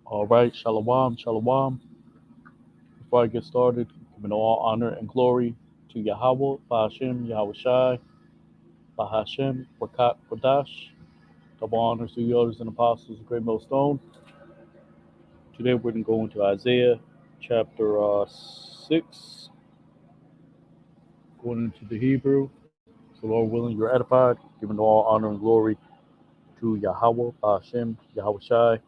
All right, shalom, shalom. Before I get started, giving all honor and glory to Yahweh, Bahashem, Yahweh Shai, Bahashem, Rakat, Kodash. Double honors to the elders and apostles of Great Millstone. Today we're going to go into Isaiah chapter 6, going into the Hebrew. So, Lord willing, you're edified, giving all honor and glory to Yahweh, Bahashem, Yahweh Shai,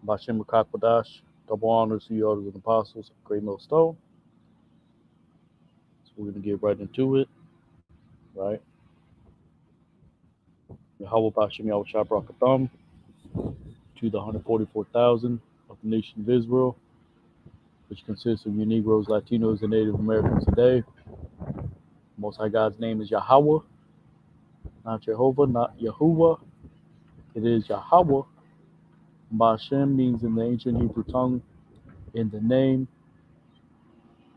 Bahashem, Rakat, Kodash. Double honors to the elders and apostles of Great Millstone. So we're going to get right into it, right? Yahweh Bashem Yahweh Shai Barakatham to the 144,000 of the nation of Israel, which consists of your Negroes, Latinos, and Native Americans today. Most High God's name is Yahweh, not Jehovah, not Yahuwah. It is Yahweh. Bashem means in the ancient Hebrew tongue, in the name.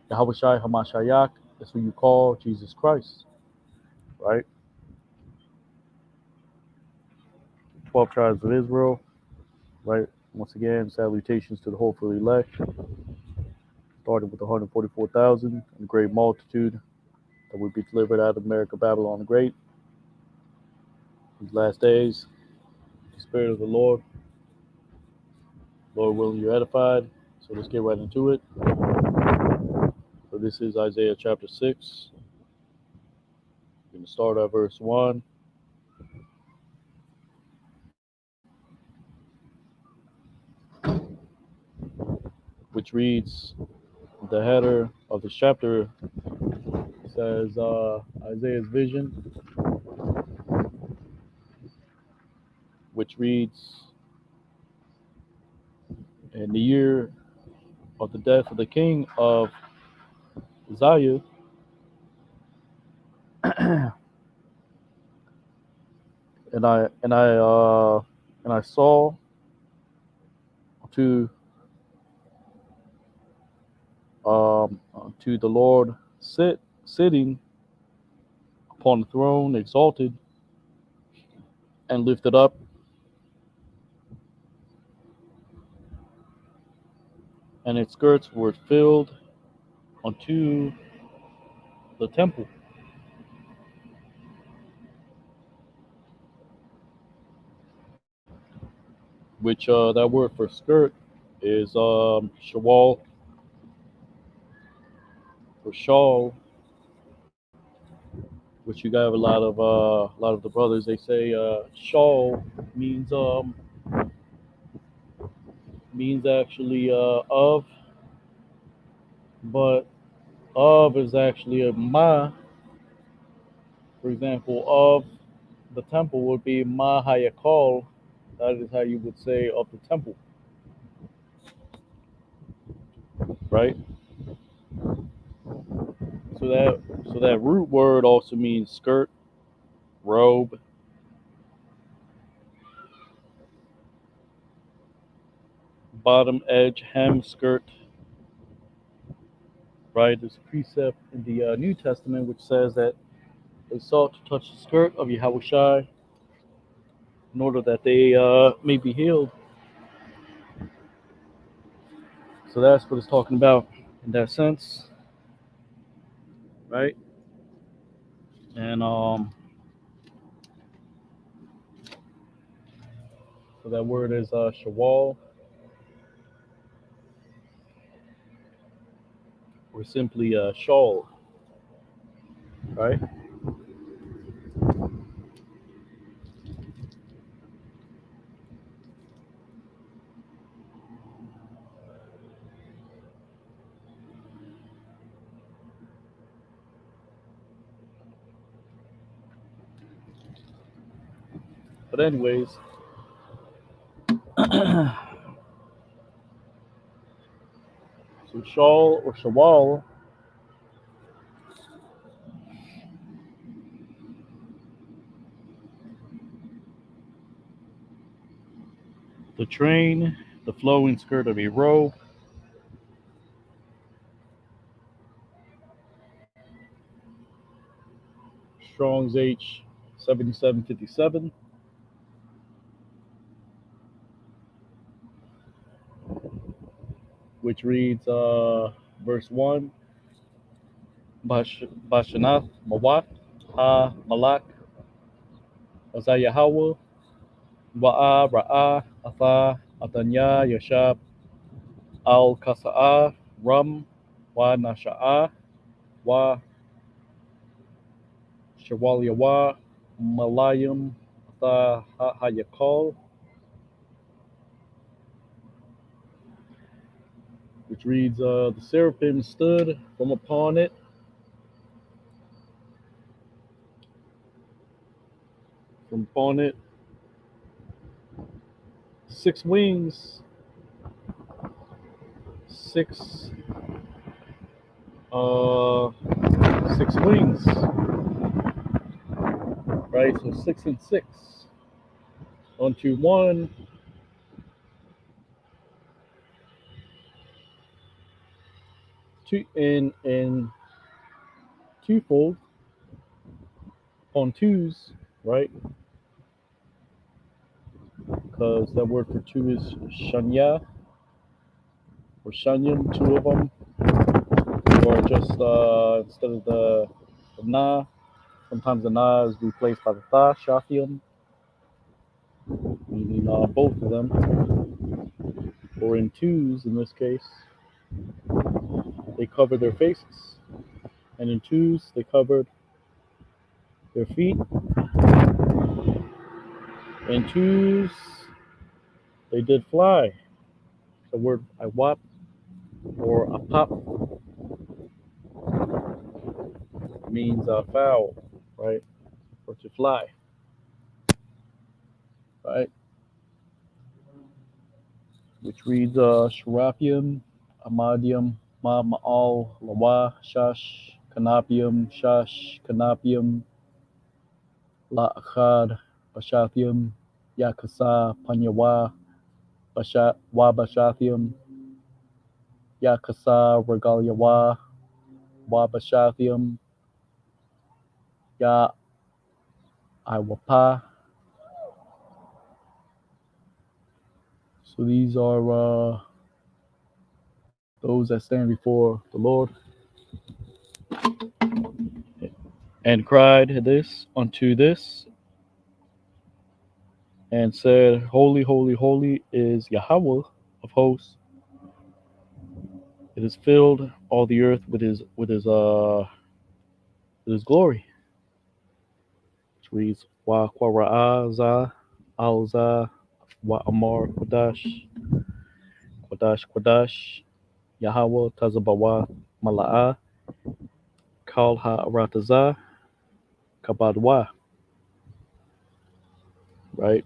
Yahweh Shai Hamashayak, that's what you call Jesus Christ, right? 12 tribes of Israel, right? Once again, salutations to the hopeful elect, starting with the 144,000 and a great multitude that would be delivered out of America, Babylon the Great. These last days, the Spirit of the Lord willing, you're edified. So let's get right into it. So this is Isaiah chapter 6. We're going to start at verse 1. Which reads, the header of this chapter says Isaiah's vision, which reads, in the year of the death of the king of Uzziah, and I saw to the Lord sitting upon the throne, exalted and lifted up, and its skirts were filled unto the temple. Which that word for skirt is shawal, for shawl, which you got a lot of the brothers, they say shawl means actually of, but of is actually a ma. For example, of the temple would be ma hayakal. That is how you would say of the temple, right? So that root word also means skirt, robe, bottom edge, hem, skirt, right? There's a precept in the New Testament which says that they sought to touch the skirt of Yahweh Shai in order that they may be healed. So that's what it's talking about in that sense, right? And so that word is shawal, or simply shawl, right? But anyways, so shawl or shawal the train, the flowing skirt of a robe, Strong's H 7757. which reads verse 1, Bashanath Mawat Ha Malak Azayahawa Wa'a Ra'a Atha Atanya Yashab Al Kasa'a Ram Wa Nasha'a Wa Shawalyawa Malayam Atha Hayakal, which reads the seraphim stood from upon it, six wings, six uh 6 wings, right? So 6 and 6 unto one, two in twofold on twos, right? Because that word for two is shanya or shanyan, two of them, or just instead of the na, sometimes the na is replaced by the tha, shatyam, meaning both of them, or in twos in this case, they covered their faces, and in twos they covered their feet, in twos they did fly. The word iwap or apap means fowl, right, or to fly, right, which reads sharapium, amadium, ma ma'al, lawa, shash, kanapium, la achad, bashathium, yakasa, panyawa, wa bashathium, yakasa, regalyawa, wa bashathium, ya iwapa. So these are those that stand before the Lord, and cried this unto this, and said, Holy, holy, holy is Yahweh of hosts. It has filled all the earth with his glory. Which reads Wa Kwara'aza Alza Wa Amar Quadash Yahweh Tazabawa Mala'a Kal Ha'arataza Kabadwa. Right?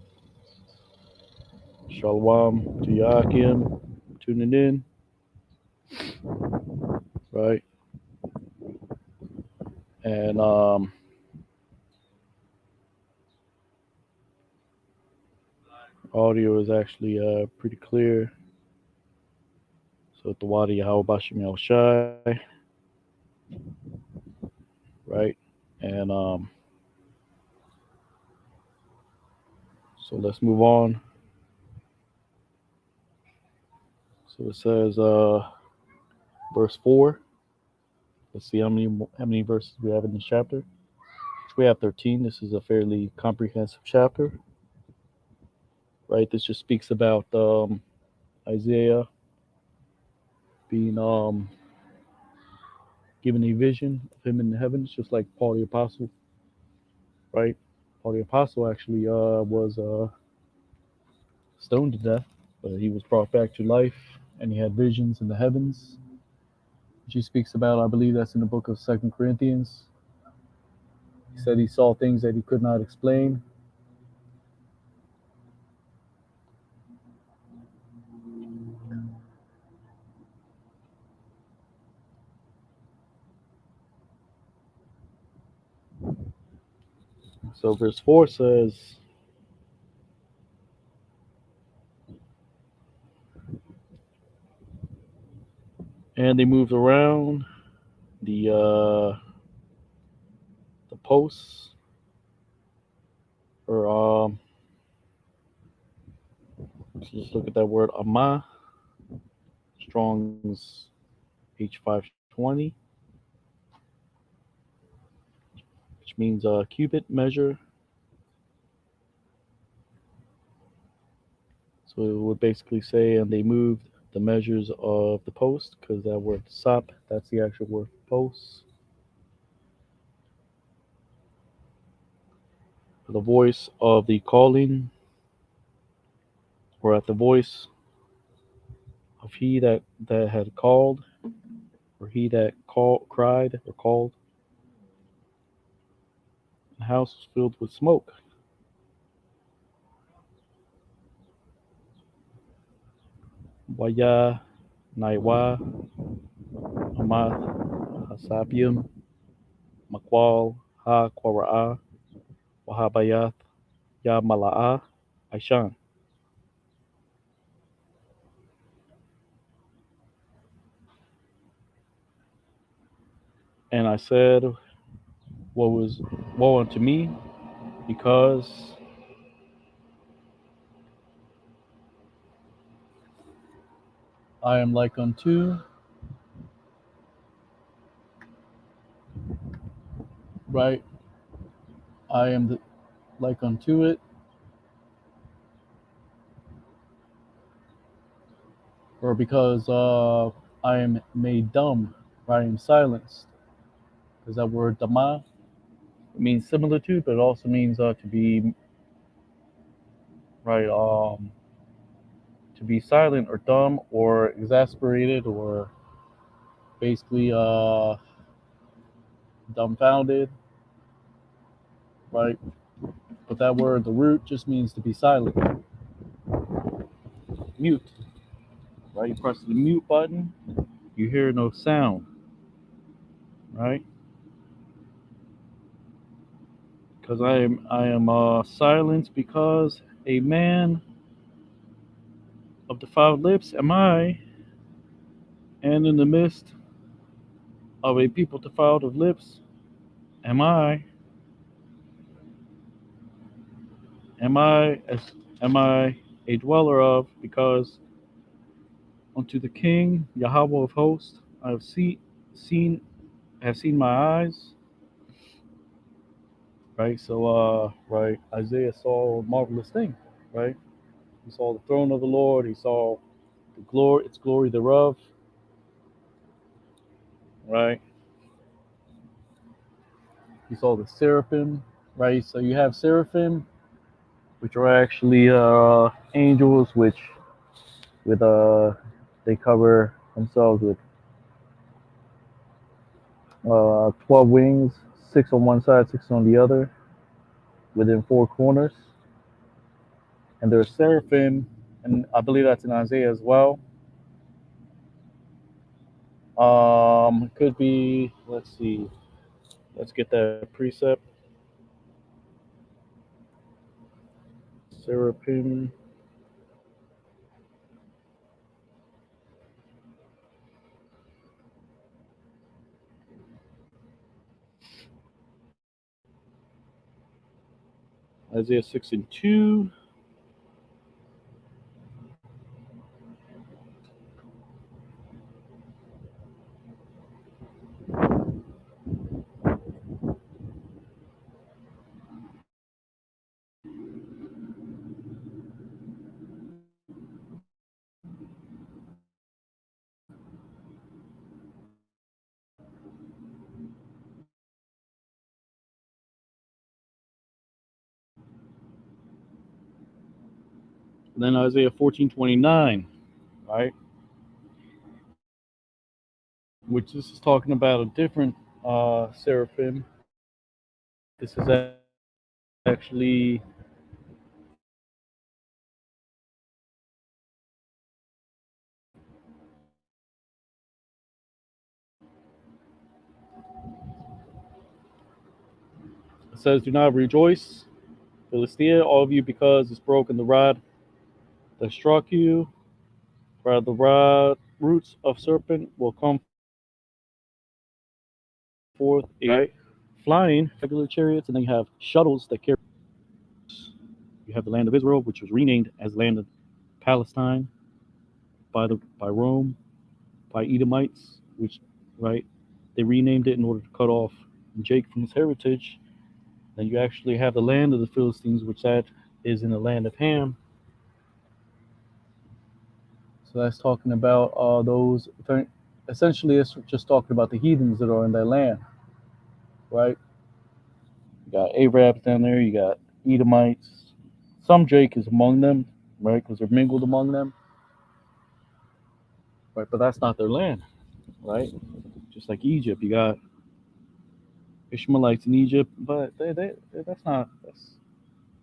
Shalom to Yakim, tuning in. Right? And audio is actually pretty clear. So the Wadi Yahweh Bashim El Shai. Right? And so let's move on. So it says verse 4. Let's see how many verses we have in this chapter. We have 13. This is a fairly comprehensive chapter. Right? This just speaks about Isaiah being given a vision of him in the heavens, just like Paul the Apostle. Right? Paul the Apostle actually was stoned to death, but he was brought back to life, and he had visions in the heavens, which he speaks about. I believe that's in the book of 2 Corinthians. He said he saw things that he could not explain. So verse 4 says, and they moved around the posts, or let's just look at that word amah. Let's Strong's H520, which means cubit measure. So it would basically say, and they moved the measures of the post, because that word sop, that's the actual word post. The voice of the calling, or at the voice of he that had called, or he that cried or called. The house was filled with smoke. Waya Naiwa Amath Hasabium Makwal Ha Kwara'a Wahabayath Ya Mala'a Aishan. And I said, woe unto me, because I am like unto, right? I am like unto it, or because I am made dumb, right? I am silenced. Because that word dama, it means similitude, but it also means to be, right, to be silent or dumb or exasperated or basically dumbfounded, right? But that word, the root, just means to be silent, mute, right? You press the mute button, you hear no sound, right? Because I am silenced because a man of defiled lips am I, and in the midst of a people defiled of lips am I. Am I as am I a dweller of, because unto the King Yahweh of hosts I have seen have seen my eyes. Right? So right, Isaiah saw a marvelous thing, right? He saw the throne of the Lord, he saw the glory, its glory thereof, right? He saw the seraphim, right? So you have seraphim, which are actually angels, which with they cover themselves with 12 wings, 6 on one side, 6 on the other, within 4 corners. And there's seraphim, and I believe that's in Isaiah as well. It could be, let's see, let's get that precept. Seraphim. Isaiah 6 and 2. And then Isaiah 14:29, right? Which this is talking about a different seraphim. This is actually it says, "Do not rejoice, Philistia, all of you, because it's broken the rod that struck you. For the rod roots of serpent will come forth, right? Flying regular chariots, and then you have shuttles that carry. You have the land of Israel, which was renamed as land of Palestine by Rome. by Edomites, which, right, they renamed it in order to cut off Jake from his heritage. Then you actually have the land of the Philistines, which that is in the land of Ham. So that's talking about those. Essentially, it's just talking about the heathens that are in that land, right? You got Arabs down there. You got Edomites. Some Jake is among them, right? Because they're mingled among them, right? But that's not their land, right? Just like Egypt, you got Ishmaelites in Egypt, but that's not that's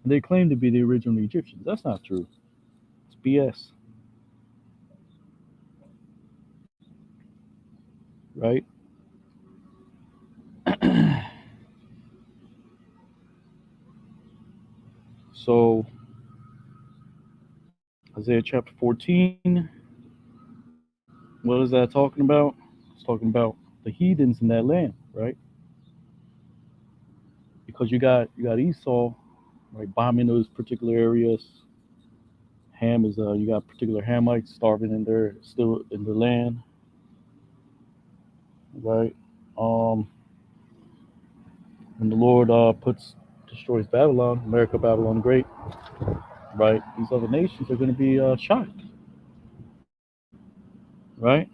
they claim to be the original Egyptians. That's not true. It's BS, right? So Isaiah chapter 14, what is that talking about? It's talking about the heathens in that land, right? Because you got Esau, right, bombing those particular areas. Ham is you got particular Hamites starving in their still in the land, right? Um, when the Lord destroys Babylon, America, Babylon the Great, right? These other nations are going to be shocked, right?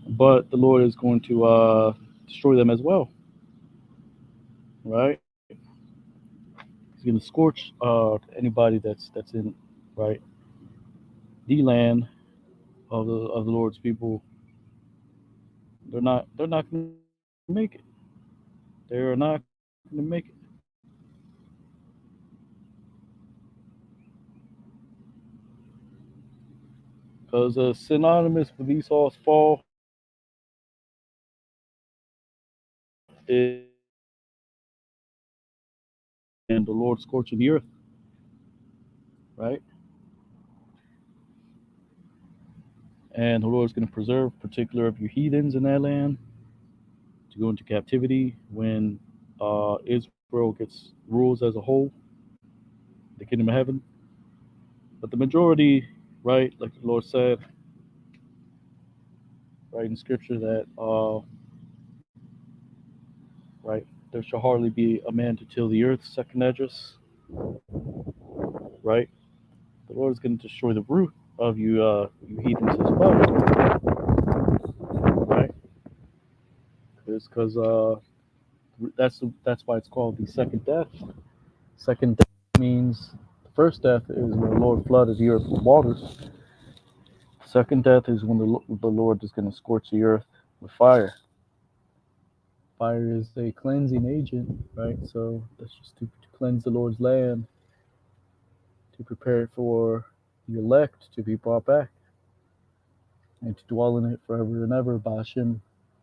But the Lord is going to destroy them as well, right? He's going to scorch anybody that's in right the land of the Lord's people. They're not going to make it. They're not going to make it because synonymous with Esau's fall is and the Lord scorching the earth, right? And the Lord is going to preserve particular of your heathens in that land to go into captivity when Israel gets rules as a whole, the kingdom of heaven. But the majority, right, like the Lord said, right in Scripture that, right, there shall hardly be a man to till the earth, second address, right? The Lord is going to destroy the root of you heathens as well, right? Because that's why it's called the second death. Second death means the first death is when the Lord flooded the earth with waters. Second death is when the Lord is going to scorch the earth with fire. Fire is a cleansing agent, right? So that's just to cleanse the Lord's land, to prepare it for the elect to be brought back and to dwell in it forever and ever. Bashim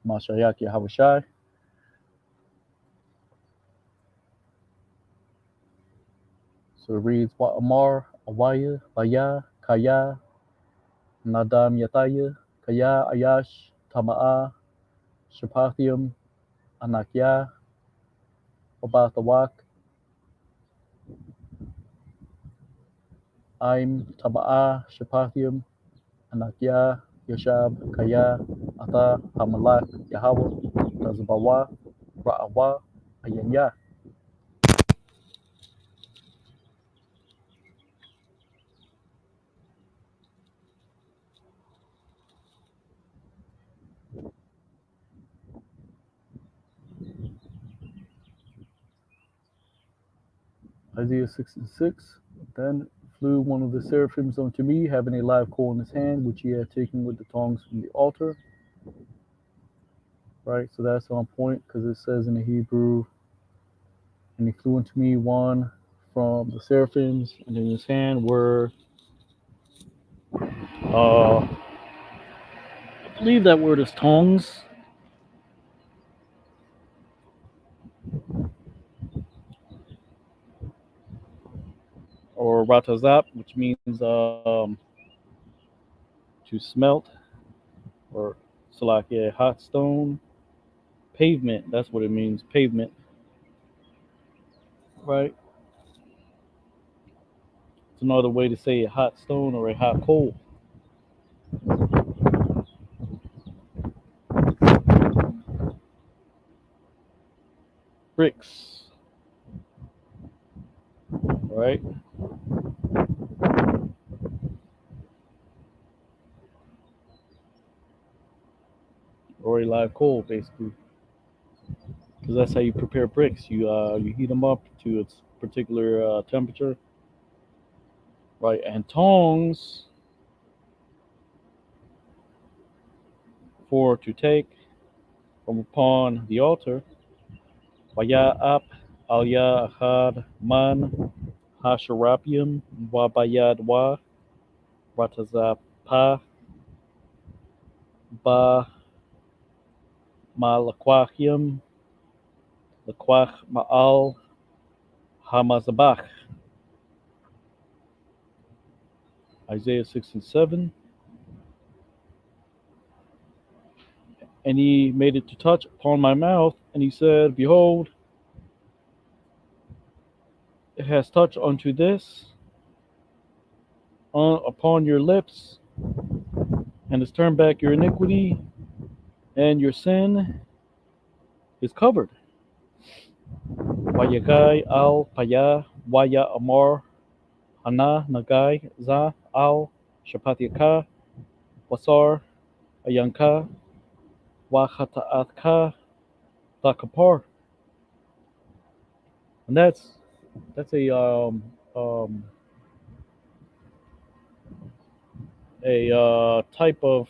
Mashayak Yahushai. So it reads Wa Amar, Awaya, Baya, Kaya, Nadam Yataya, Kaya, Ayash, Tama'a, Shapathium, Anakya, Wabathawak, Aim, Tama'a, Shapathium, Anakya, Yashab, Kaya, Ata, Hamalak, Yahweh, Tazabawa, Ra'awa, Ayanya. Isaiah 6:6. Then flew one of the seraphims unto me, having a live coal in his hand, which he had taken with the tongs from the altar. Right, so that's on point because it says in the Hebrew, and he flew unto me one from the seraphims, and in his hand were, I believe that word is tongs, or ratazap, which means to smelt, or salakia, hot stone, pavement. That's what it means, pavement, right? another way to say a hot stone or a hot coal. Bricks, right? Or a live coal, basically, because that's how you prepare bricks. You heat them up to its particular temperature, right? And tongs for to take from upon the altar. Waya'ap alya achad man hasharapim wabayad wa ratazapa ba malakwachim lakwach ma'al hamazabach. Isaiah 6:7. And he made it to touch upon my mouth, and he said, Behold, it has touched unto this upon your lips, and has turned back your iniquity, and your sin is covered. Wayagai al paya waya amar hana nagai za al shapatyaka wasar ayanka wachataatka takapar. And that's um a type of,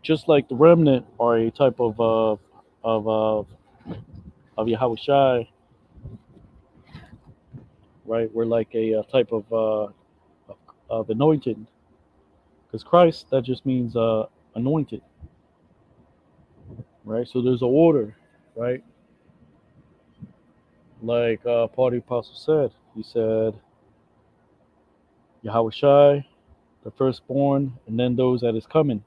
just like the remnant, or a type of Yahweh Shai, right? We're like a type of anointed, because Christ, that just means anointed, right? So there's an order, right? Like Paul the Apostle said, he said, Yahweh Shai, the firstborn, and then those that is coming,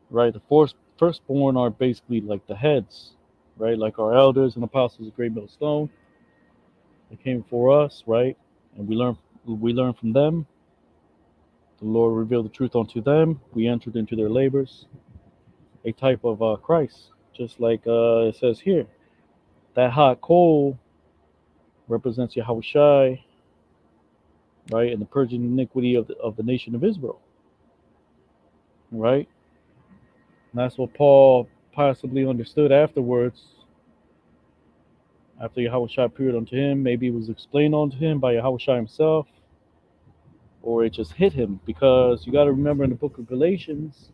right? The firstborn are basically like the heads, right? Like our elders and apostles of Great Millstone. They came for us, right? And we learn from them. The Lord revealed the truth unto them. We entered into their labors. A type of Christ, just like it says here. That hot coal represents Yahweh Shai, right? And the purging iniquity of the nation of Israel, right? And that's what Paul possibly understood afterwards, after Yahweh Shai appeared unto him. Maybe it was explained unto him by Yahweh Shai himself, or it just hit him, because you got to remember in the book of Galatians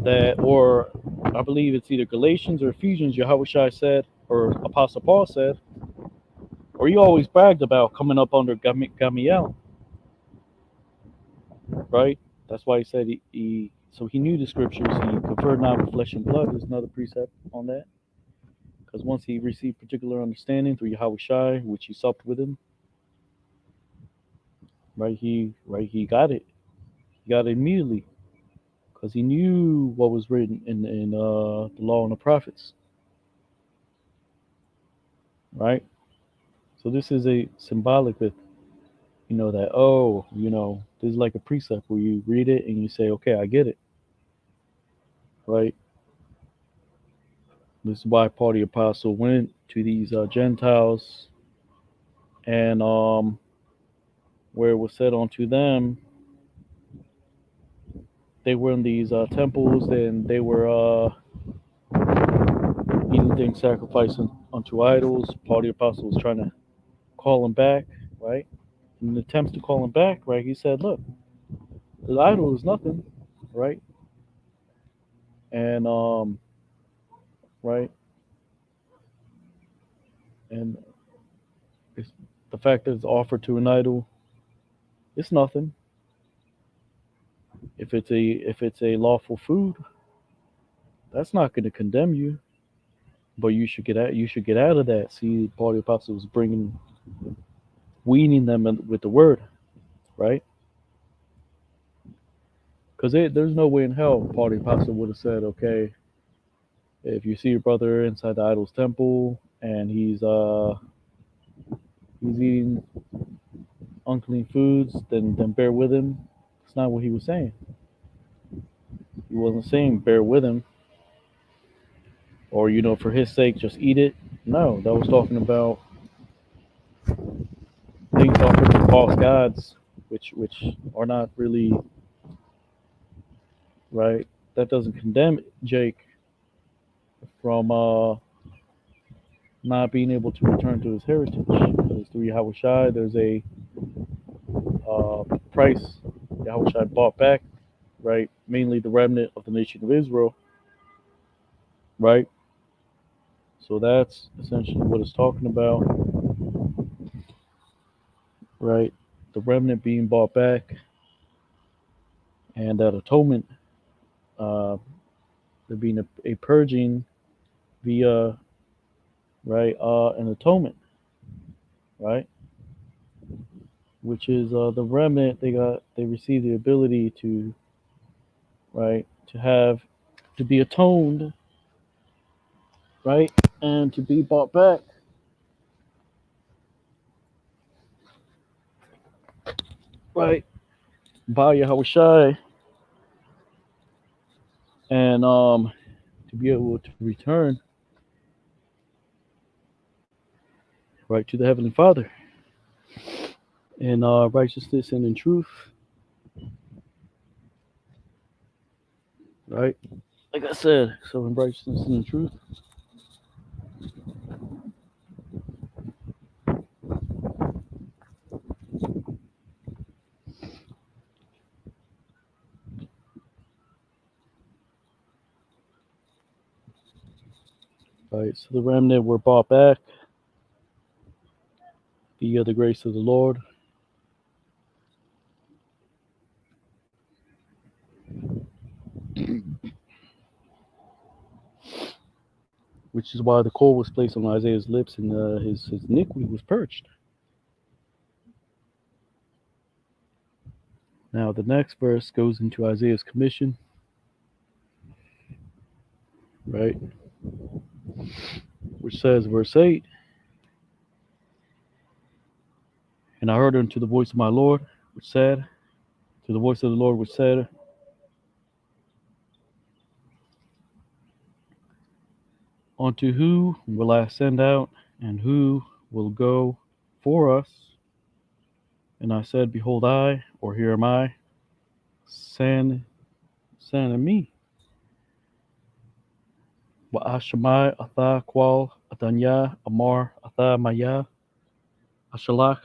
that, or I believe it's either Galatians or Ephesians, Yahweh Shai said, or Apostle Paul said, or he always bragged about coming up under Gamiel, right? That's why he said so he knew the scriptures. He conferred not with flesh and blood. There's another precept on that, because once he received particular understanding through Yahweh Shai, which he supped with him, right? He got it. He got it immediately, because he knew what was written in the law and the prophets, right? So this is a symbolic with, that, this is like a precept where you read it and you say, okay, I get it, right? This is why Paul the Apostle went to these Gentiles, and where it was said unto them, they were in these temples, and they were eating things sacrificed unto idols. Paul the Apostle was trying to call them back, right? In attempts to call him back, right, he said, look, the idol is nothing, right? And right, and it's, the fact that it's offered to an idol, it's nothing. If it's a lawful food, that's not going to condemn you, but you should get out of that. See, Paul the Apostle was weaning them with the word, right? Because there's no way in hell Paul the Apostle would have said, okay, if you see your brother inside the idol's temple and he's he's eating unclean foods, then bear with him. That's not what he was saying. He wasn't saying bear with him, or for his sake, just eat it. No, that was talking about things offered to false gods, which are not really right. That doesn't condemn Jake from not being able to return to his heritage. Because through Yahweh Shai, there's a price Yahweh Shai bought back, right? Mainly the remnant of the nation of Israel, right? So that's essentially what it's talking about, right? The remnant being bought back, and that atonement, uh, there being a purging via, right, an atonement, right? Which is the remnant. They received the ability to, right, to be atoned, right, and to be bought back, right, by Yahweh Shai, and to be able to return, right, to the Heavenly Father in righteousness and in truth, right? Like I said, so in righteousness and in truth, right? So the remnant were bought back via the grace of the Lord, which is why the coal was placed on Isaiah's lips and his iniquity was purged. Now the next verse goes into Isaiah's commission, right? Which says, verse 8, and I heard unto the voice of my Lord, which said, to the voice of the Lord, which said, unto who will I send out, and who will go for us? And I said, behold, or here am I, send me. Wa'ashamai atha qual atanya amar atha maya ashalach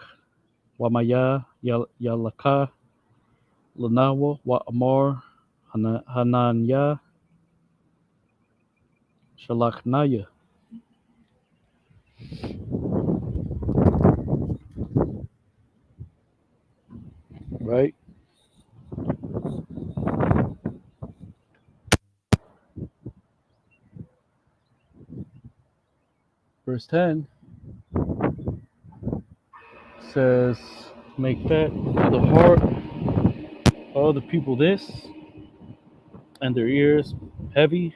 wa maya yalaka lanawa wa amar hananya shalachnaya. Right? Verse 10 says, make fat to the heart of the people this, and their ears heavy,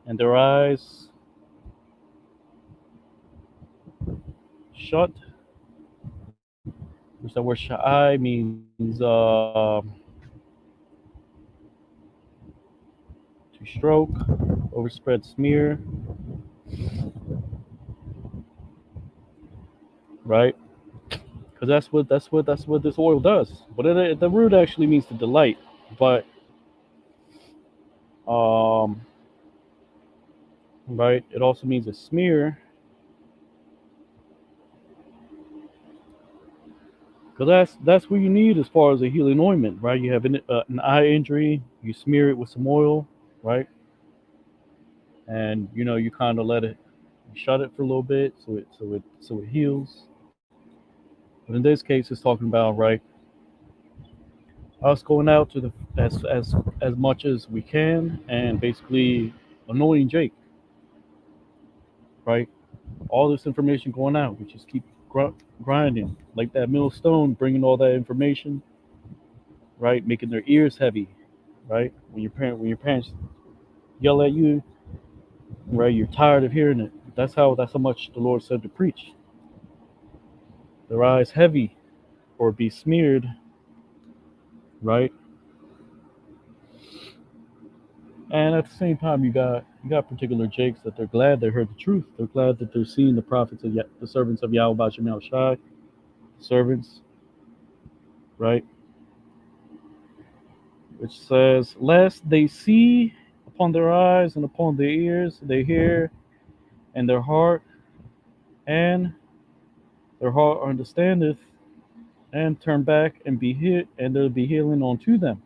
and their eyes shut. Which the word sha'ai means to stroke, overspread, smear, right? Because that's what this oil does. But the root actually means to delight, but right, it also means a smear. Because that's what you need as far as a healing ointment, right? You have an eye injury, you smear it with some oil, right? And you kind of let it, you shut it for a little bit, so it heals. But in this case, it's talking about, right, us going out to the as much as we can, and basically anointing Jake, right? All this information going out, we just keep grinding like that millstone, bringing all that information, right? Making their ears heavy, right? When your parents yell at you, right? You're tired of hearing it. That's how much the Lord said to preach, their eyes heavy or be smeared, right? And at the same time, you got particular jakes that they're glad they heard the truth. They're glad that they're seeing the prophets of the servants of Yahweh Bashim Shai, servants, right? Which says, lest they see upon their eyes and upon their ears, they hear, and and their heart understandeth, and turn back and be hit, and there'll be healing unto them.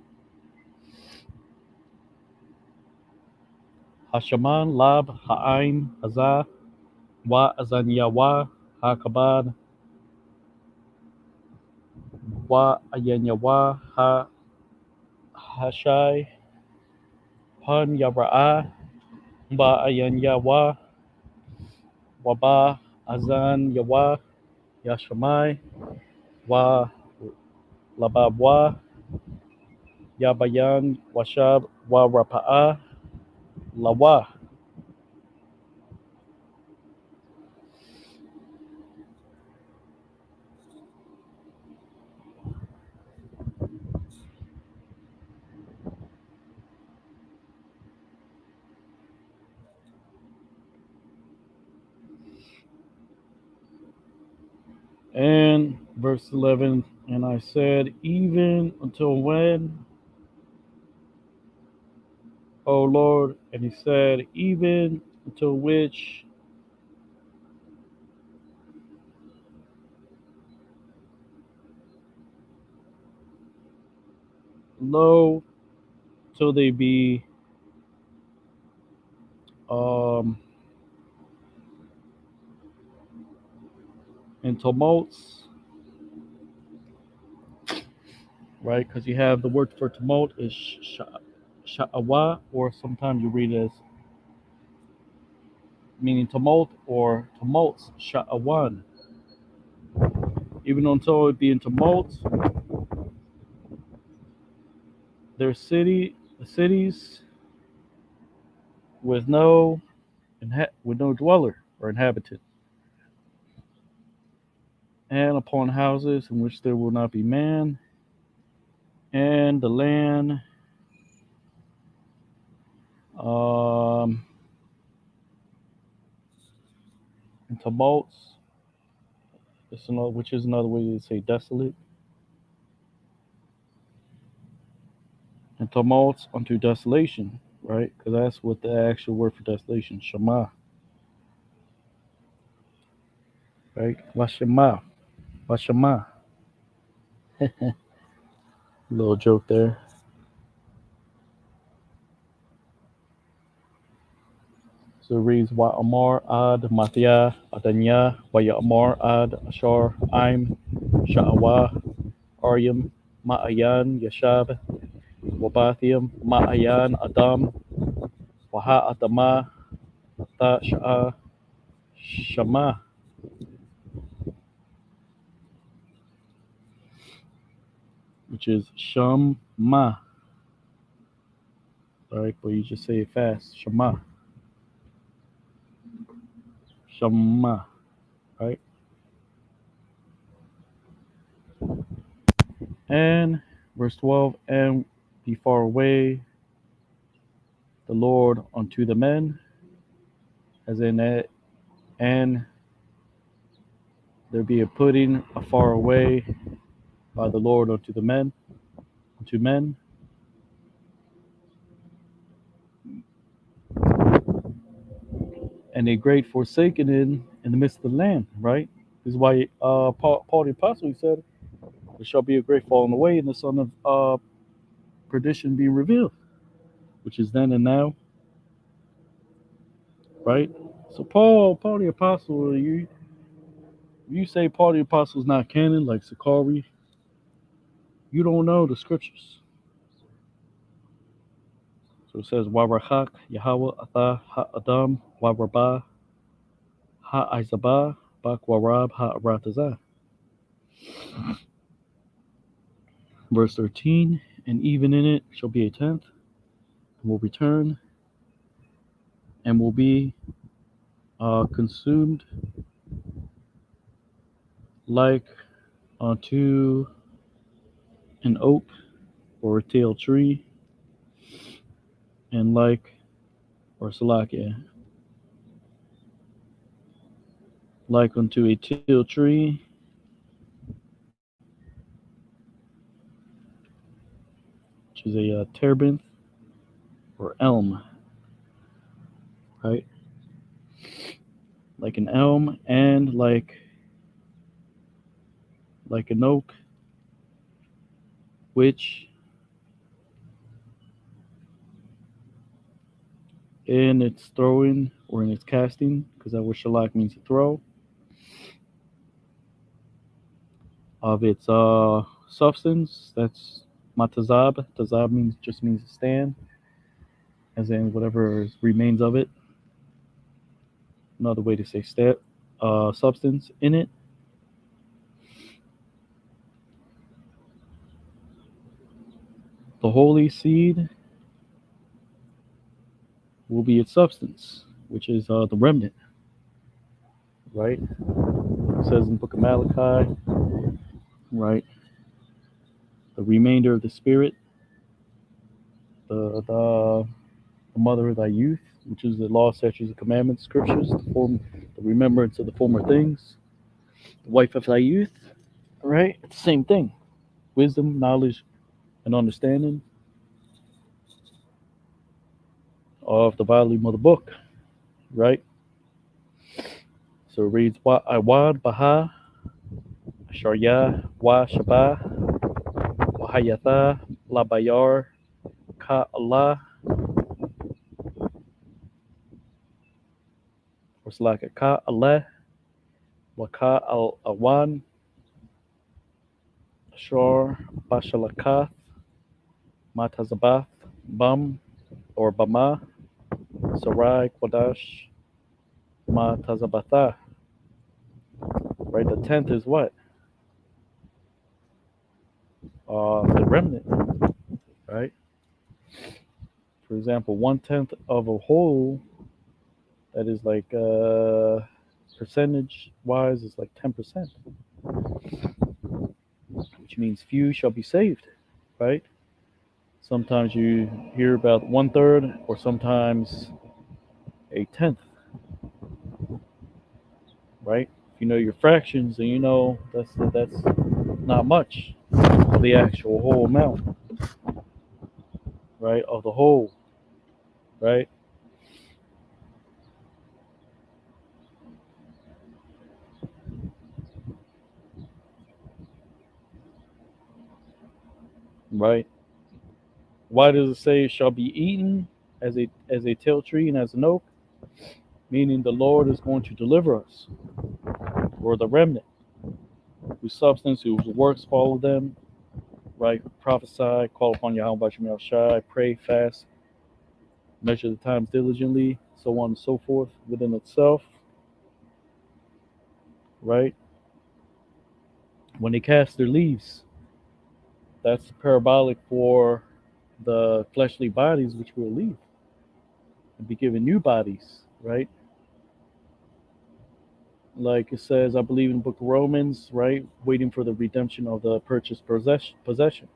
Hashaman lab ha'ain hazah wa azanyawa hakabad wa ayanyawa ha hashai han yabra'a ba ayanyawa waba azan yawa yashamai wa lababwa yabayan washab wa rapa'a lawa. And verse 11, and I said, even until when, O Lord? And he said, even until which, lo, till they be in tumults, right? Because you have the word for tumult is sha'awa, or sometimes you read it as meaning tumult or tumults, sha'awan. Even until it be in tumult, the cities with no dweller or inhabitant, and upon houses in which there will not be man, and the land in tumults, which is another way to say desolate, and tumults unto desolation, right? Because that's what the actual word for desolation, shema, right? Washema, washema. Little joke there. So it reads, Wa Amar ad Mathia Adanya, Wa Amar ad Ashar Aim Sha'awa Aryam Ma'ayan Yashab Wabathium Ma'ayan Adam Waha Adama Ta Sha'a Shama, which is Shama, right? But you just say it fast, Shama, Shama, right? And verse 12, and be far away the Lord unto the men, as in it, and there be a putting afar away by the Lord unto men, and a great forsaken in the midst of the land, right? This is why Paul the Apostle, he said, there shall be a great falling away and the son of perdition being revealed, which is then and now, right? So Paul the Apostle, you say Paul the Apostle is not canon, like Sakari, you don't know the scriptures. So it says, Warachak, Yahweh, Atha, Ha-Adam, Warabah, Ha-Izabah, Bak-Warab, Ha-Aratazah. Verse 13, and even in it shall be a tenth, and will return, and will be consumed like unto an oak or a tall tree, and like, or Salakia, like unto a tall tree, which is a terebinth or elm, right? Like an elm, and like an oak, which in its throwing or in its casting, because that word shalak means to throw, of its substance. That's matazab. Tazab means just means to stand, as in whatever remains of it. Another way to say substance in it. The holy seed will be its substance, which is the remnant, right? It says in the book of Malachi, right? The remainder of the spirit, the mother of thy youth, which is the law, statutes, and commandments, scriptures, the remembrance of the former things, the wife of thy youth, right? It's the same thing. Wisdom, knowledge, and understanding of the volume of the book, right? So it reads, Iwad Baha, Sharyah, Wa Shabah, Wahayatha, La Bayar, Ka Allah, or it's like a Ka Allah, Wa Ka Al Awan, Shor, Bashalakath, Matazabath, Bum, or Bama, Sarai, Quadash, Matazabatha. Right, the 10th is what? The remnant, right? For example, 1/10 of a whole, that is like percentage wise, is like 10%, which means few shall be saved, right? Sometimes you hear about 1/3, or sometimes a 10th, right? If you know your fractions, then you know that's not much of the actual whole amount, right? Of the whole, right? Right? Why does it say shall be eaten as a tall tree and as an oak? Meaning the Lord is going to deliver us, or the remnant, whose substance, whose works follow them, right? Prophesy, call upon Yahweh Shem Shai, pray, fast, measure the times diligently, so on and so forth within itself, right? When they cast their leaves, that's parabolic for the fleshly bodies which will leave and be given new bodies, right? Like it says, I believe in the book of Romans, right? Waiting for the redemption of the purchased possession,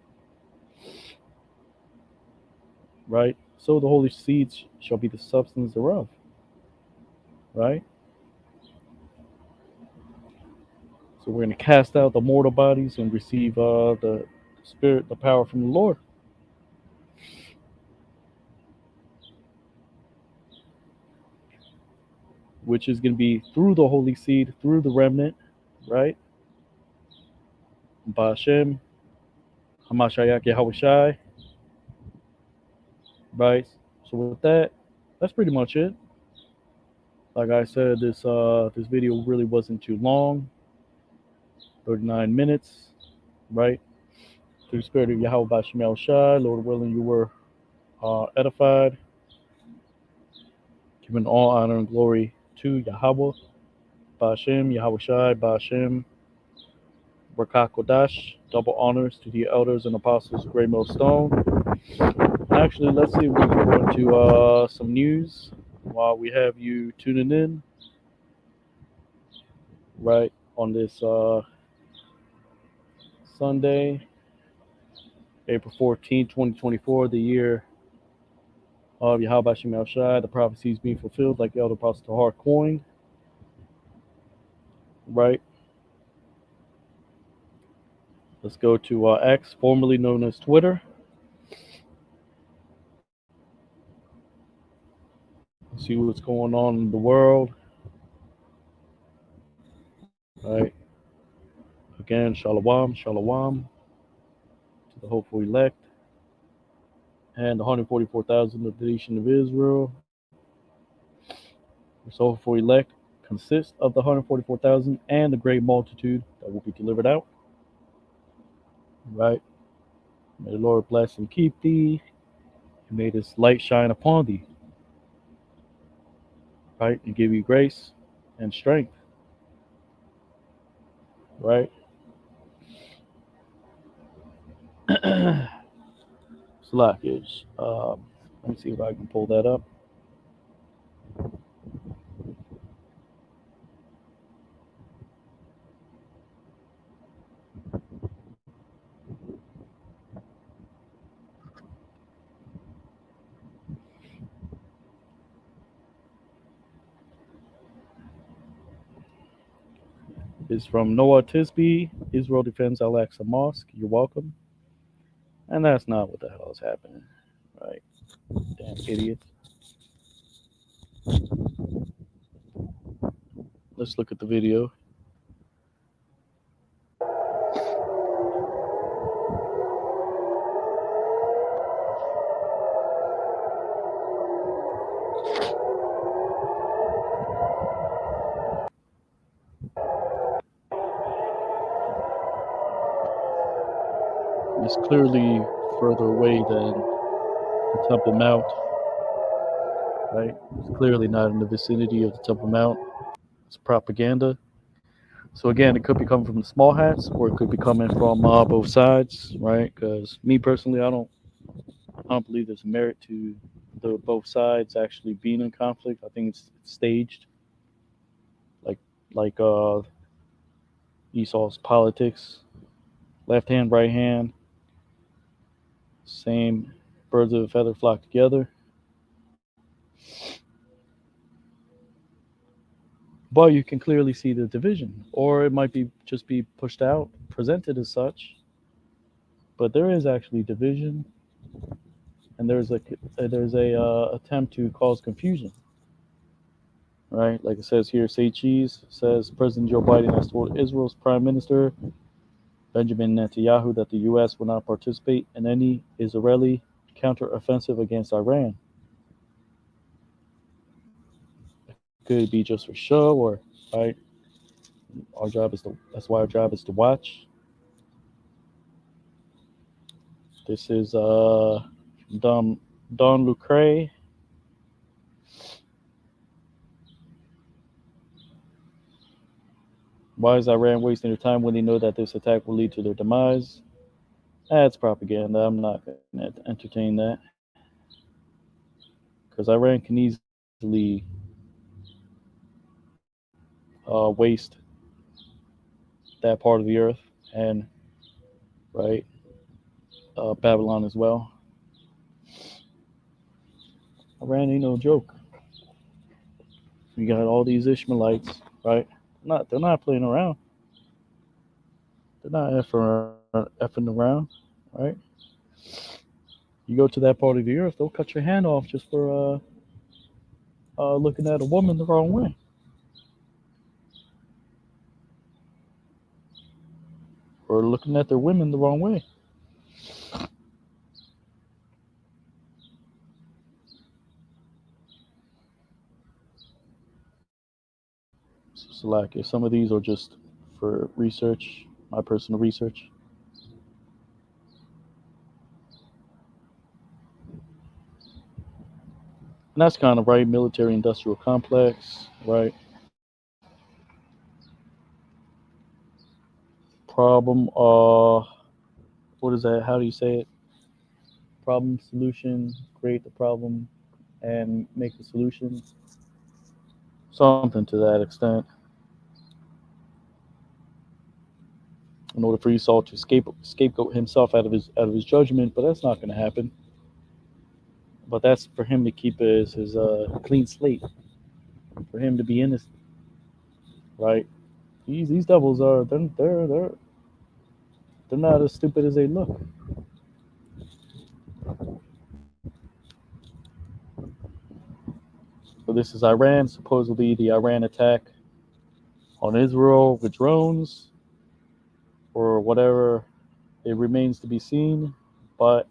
right? So the holy seeds shall be the substance thereof, right? So we're going to cast out the mortal bodies and receive the spirit, the power from the Lord, which is going to be through the holy seed, through the remnant, right? Ba'ashem, Hamashayak Yahweh, right? So with that, that's pretty much it. Like I said, this video really wasn't too long, 39 minutes, right? Through the spirit of Yahweh Bashim Shai, Lord willing, you were edified, giving all honor and glory to Yahweh, Bashim, Yahweh Shai, Bashim, Barakah Kodash, double honors to the elders and apostles of Grey Mill Stone. Actually, let's see if we can go into some news while we have you tuning in, right, on this Sunday, April 14th, 2024, the year of Yahweh Shemel Shai, the prophecies being fulfilled like the elder prophet Tahar coined, right? Let's go to X, formerly known as Twitter. See what's going on in the world, right? Again, shalom, shalom to the hopeful elect and the 144,000 of the nation of Israel. This hopeful elect consists of the 144,000 and the great multitude that will be delivered out, right? May the Lord bless and keep thee, and may this light shine upon thee, right? And give you grace and strength, right? Slackage. Let me see if I can pull that up. It's from Noah Tisby. Israel defends Al Aqsa Mosque. You're welcome. And that's not what the hell is happening, right? Damn idiot. Let's look at the video. It's clearly further away than the Temple Mount, right? It's clearly not in the vicinity of the Temple Mount. It's propaganda. So again, it could be coming from the small hats, or it could be coming from both sides, right? Because me personally, I don't believe there's merit to the both sides actually being in conflict. I think it's staged, like Esau's politics, left hand, right hand, same birds of a feather flock together. But you can clearly see the division, or it might be just be pushed out, presented as such. But there is actually division, and there's a attempt to cause confusion, right? Like it says here, say cheese says President Joe Biden has told Israel's Prime Minister Benjamin Netanyahu that the U.S. will not participate in any Israeli counteroffensive against Iran. Could it be just for show, or right? Our job is to. That's why our job is to watch. This is Don Lucre. Why is Iran wasting their time when they know that this attack will lead to their demise? That's propaganda. I'm not going to entertain that. Because Iran can easily waste that part of the earth, and right, Babylon as well. Iran ain't no joke. You got all these Ishmaelites, right? They're not playing around. They're not effing around, right? You go to that part of the earth, they'll cut your hand off just for looking at a woman the wrong way. Or looking at their women the wrong way. So like, if some of these are just for research, my personal research. And that's kind of right, military industrial complex, right? Problem, what is that? How do you say it? Problem, solution, create the problem and make the solution. Something to that extent. in order for Esau to scapegoat himself out of his judgment, but that's not going to happen. But that's for him to keep his clean slate, for him to be innocent, right? These devils are they're not as stupid as they look. So this is Iran, supposedly the Iran attack on Israel with drones or whatever. It remains to be seen, but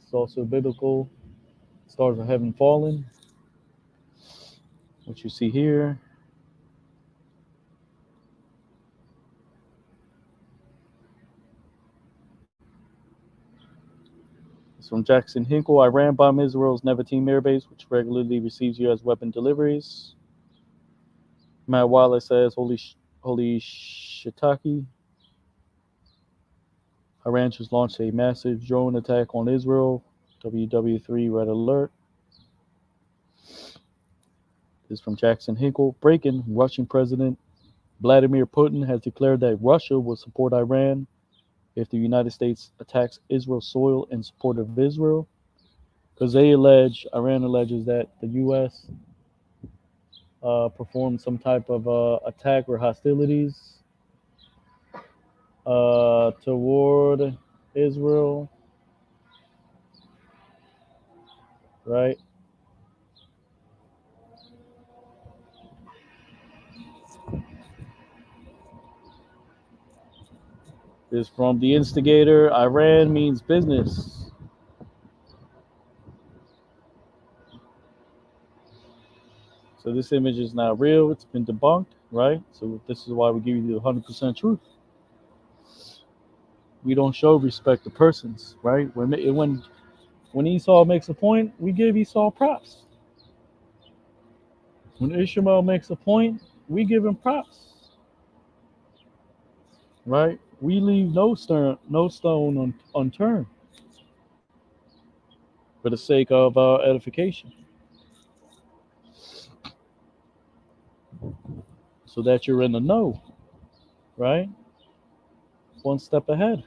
it's also biblical. Stars of heaven fallen, what you see here. It's from Jackson Hinkle. Iran bomb Israel's Nevatim air base, which regularly receives U.S. weapon deliveries. Matt Wallace says, holy shiitake. Iran just launched a massive drone attack on Israel. WW3 red alert. This is from Jackson Hinkle. Breaking, Russian President Vladimir Putin has declared that Russia will support Iran if the United States attacks Israel's soil in support of Israel. Because Iran alleges that the U.S. Performed some type of attack or hostilities toward Israel, right? This is from the instigator. Iran means business. So this image is not real. It's been debunked, right? So this is why we give you the 100% truth. We don't show respect to persons, right? When Esau makes a point, we give Esau props. When Ishmael makes a point, we give him props, right? We leave no stone unturned for the sake of edification, so that you're in the know, right? One step ahead.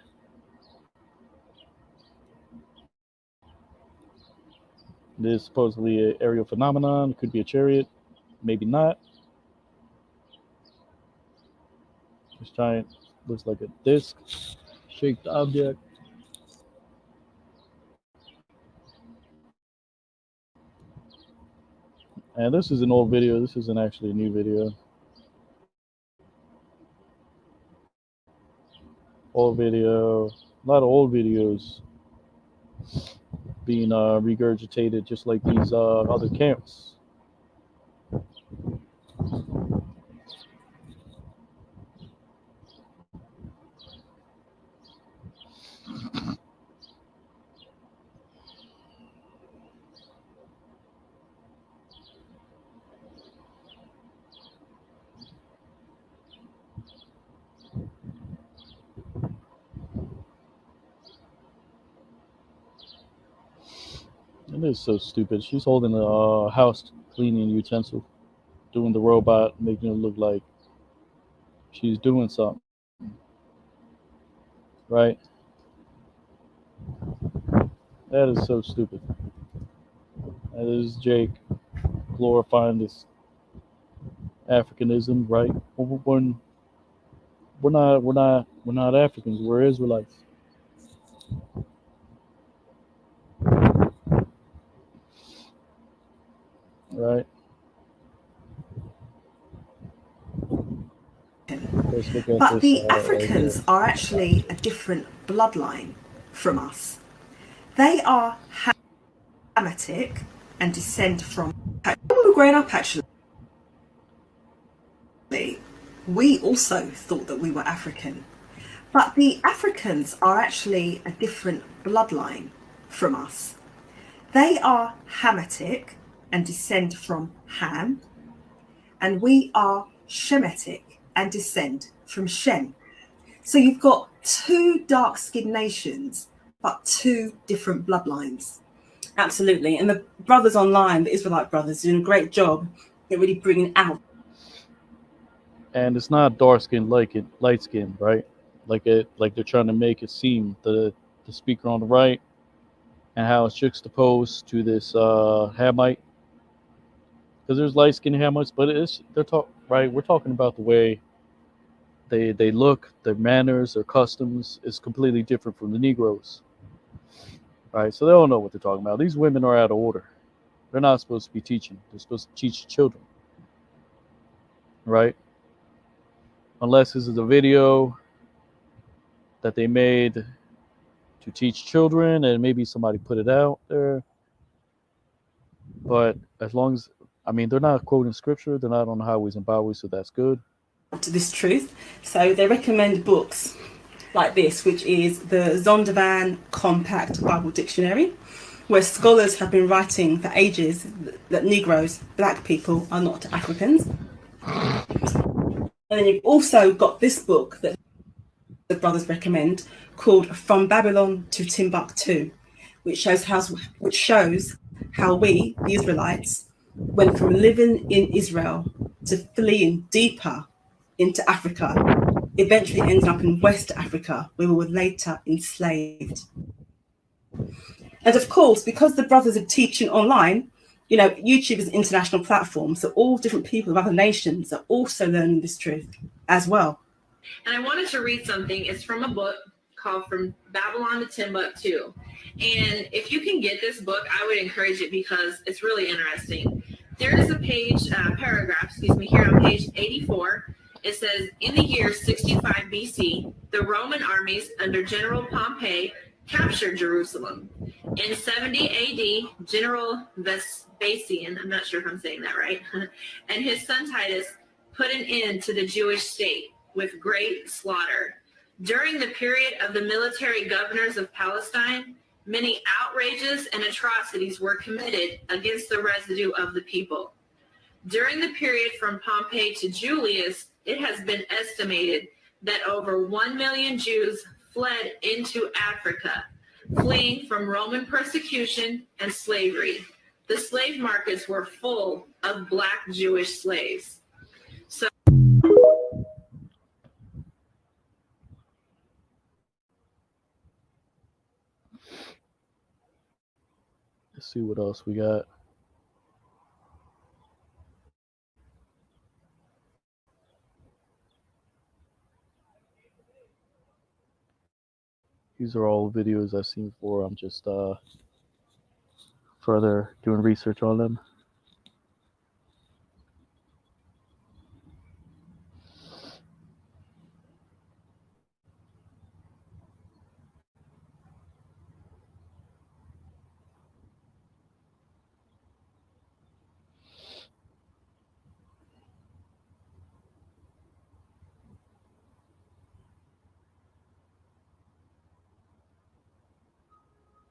This is supposedly an aerial phenomenon. It could be a chariot, maybe not. This giant looks like a disc, shaped object. And this is an old video. This isn't actually a new video. Old video. A lot of old videos being regurgitated, just like these other camps. It is so stupid. She's holding a house cleaning utensil, doing the robot, making it look like she's doing something, right? That is so stupid. That is Jake glorifying this Africanism, right? When we're not Africans. We're Israelites. Right. But the Africans are actually a different bloodline from us. They are Hamitic and descend from. When we were growing up, actually, we also thought that we were African. But the Africans are actually a different bloodline from us. They are Hamitic and descend from Ham, and we are Shemitic and descend from Shem. So you've got two dark-skinned nations, but two different bloodlines. Absolutely. And the brothers online, the Israelite brothers, doing a great job at really bringing out. And it's not dark skin, light skin, right? like they're trying to make it seem, the speaker on the right, and how it's juxtaposed to this Hamite, because there's light skinned Hamites, but we're talking about the way they look, their manners, their customs is completely different from the Negroes, right? So they don't know what they're talking about. These women are out of order. They're not supposed to be teaching. They're supposed to teach children, right? Unless this is a video that they made to teach children, and maybe somebody put it out there. But as long as, I mean, they're not quoting scripture, they're not on the highways and byways, so that's good. To this truth. So they recommend books like this, which is the Zondervan Compact Bible Dictionary, where scholars have been writing for ages that Negroes, black people, are not Africans. And then you've also got this book that the brothers recommend called From Babylon to Timbuktu, which shows how we, the Israelites, went from living in Israel to fleeing deeper into Africa, eventually ending up in West Africa, where we were later enslaved. And of course, because the brothers are teaching online, YouTube is an international platform, so all different people of other nations are also learning this truth as well. And I wanted to read something. It's from a book called From Babylon to Timbuktu. And if you can get this book, I would encourage it because it's really interesting. There is a paragraph, here on page 84. It says, in the year 65 BC, the Roman armies under General Pompey captured Jerusalem. In 70 AD, General Vespasian, I'm not sure if I'm saying that right, and his son Titus put an end to the Jewish state with great slaughter. During the period of the military governors of Palestine, many outrages and atrocities were committed against the residue of the people. During the period from Pompey to Julius, it has been estimated that over 1 million Jews fled into Africa, fleeing from Roman persecution and slavery. The slave markets were full of Black Jewish slaves. Let's see what else we got. These are all videos I've seen before. I'm just further doing research on them.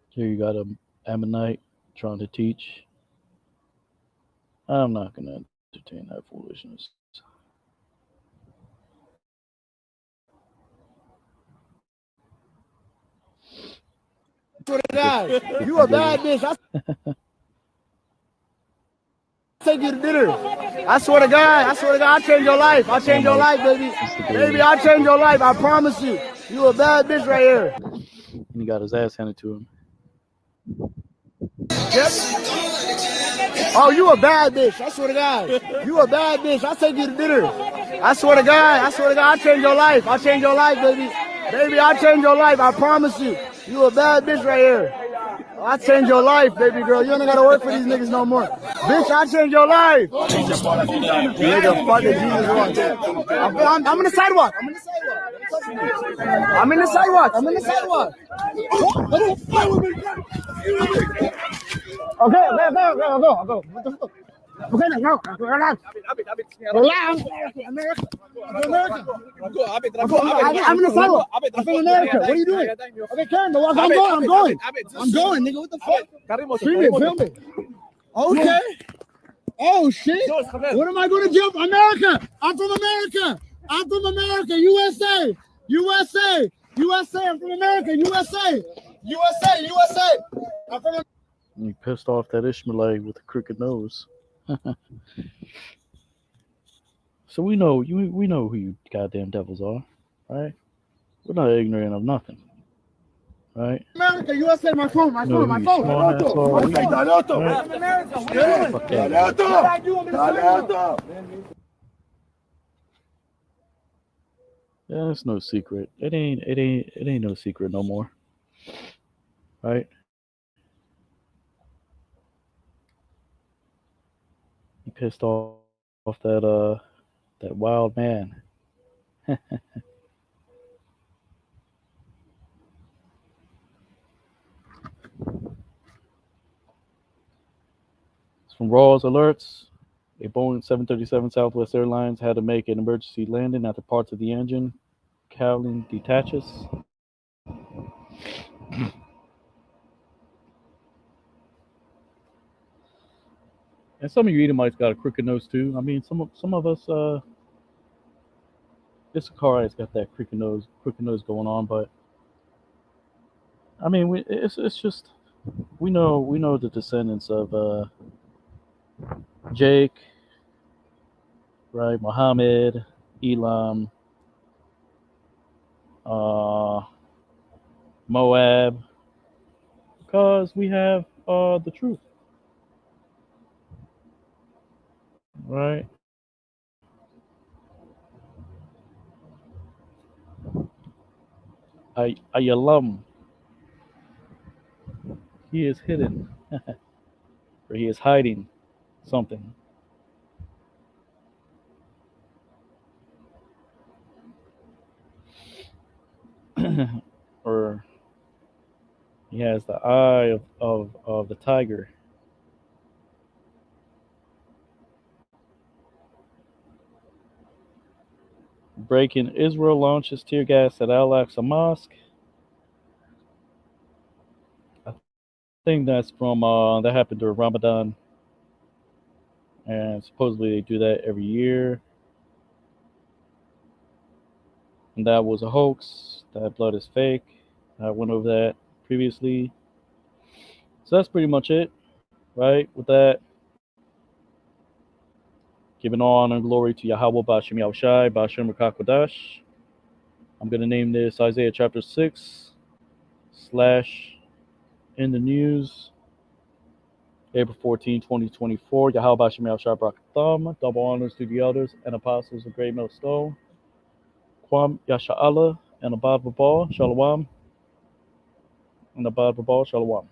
Here you got an Ammonite trying to teach. I'm not going to entertain that foolishness. Swear to God, you a bad bitch. I take you to dinner. I swear to God, I'll change your life. I'll change your life, baby. Baby, I'll change your life. I promise you. You a bad bitch right here. And he got his ass handed to him. Yep. Oh, you a bad bitch. I swear to God. You a bad bitch. I'll take you to dinner. I swear to God, I'll change your life. I'll change your life, baby. Baby, I'll change your life. I promise you. You a bad bitch right here. I'll change your life, baby girl. You ain't gotta work for these niggas no more. Bitch, I'll change your life. Nigga, fucking Jesus. I'm in the sidewalk. I'm in the sidewalk. Okay, go. What the fuck? Okay, now go. Relax. America. I'm in the sidewalk. I'm from America. What are you doing? Okay, Karen, I'm going. I'm going, nigga. What the fuck? Film it. Okay. Oh shit. What am I going to jump? America. I'm from America. USA. I'm from America. USA. I'm from. He pissed off that Ishmaelite with a crooked nose. So we know who you goddamn devils are, right? We're not ignorant of nothing, right? America, USA, my phone, my No, phone, my you phone. small ass are. Okay, Daleto. Right? I'm America. What Yeah. are you Fuck doing? that. Daleto. Yeah, it's no secret. It ain't no secret no more. Right? You pissed off that wild man. It's from Raw's alerts. A Boeing 737 Southwest Airlines had to make an emergency landing after parts of the engine cowling detaches. And some of you Edomites got a crooked nose too. I mean, some of us, this car has got that crooked nose going on. But I mean, it's just we know the descendants of Jake, right? Muhammad, Elam, Moab, because we have the truth, right? Ayalam, he is hidden, or he is hiding something. Or he has the eye of the tiger. Breaking Israel launches tear gas at Al Aqsa Mosque. I think that's from that happened during Ramadan, and supposedly they do that every year. And that was a hoax. That blood is fake. I went over that previously. So that's pretty much it, right? With that, giving all honor and glory to Yahweh Ba'Shem Yahushai, Ba'Shem Rakakodash. I'm going to name this Isaiah chapter 6 / in the news, April 14, 2024. Yahweh Ba'Shem Yahushai Brakatham. Double honors to the elders and apostles of Great Millstone. Kwam Yasha'Allah and Abad Babal. Shalom. And Abad Babal. Shalom.